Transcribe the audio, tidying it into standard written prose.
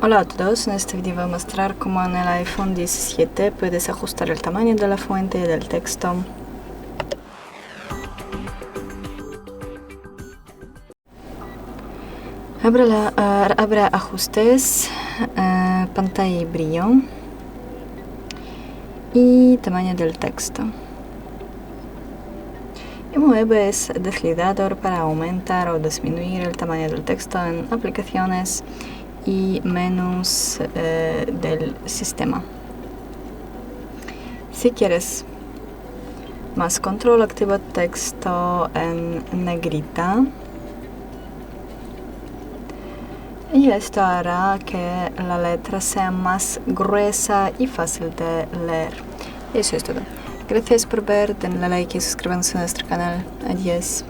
Hola a todos, en este video voy a mostrar cómo en el iPhone 17 puedes ajustar el tamaño de la fuente y del texto. Abre ajustes, pantalla y brillo y tamaño del texto. Y mueves el deslizador para aumentar o disminuir el tamaño del texto en aplicaciones y menús del sistema. Si quieres más control, activa texto en negrita y esto hará que la letra sea más gruesa y fácil de leer. Eso es todo. Gracias por ver, denle like y suscríbanse a nuestro canal. Adiós.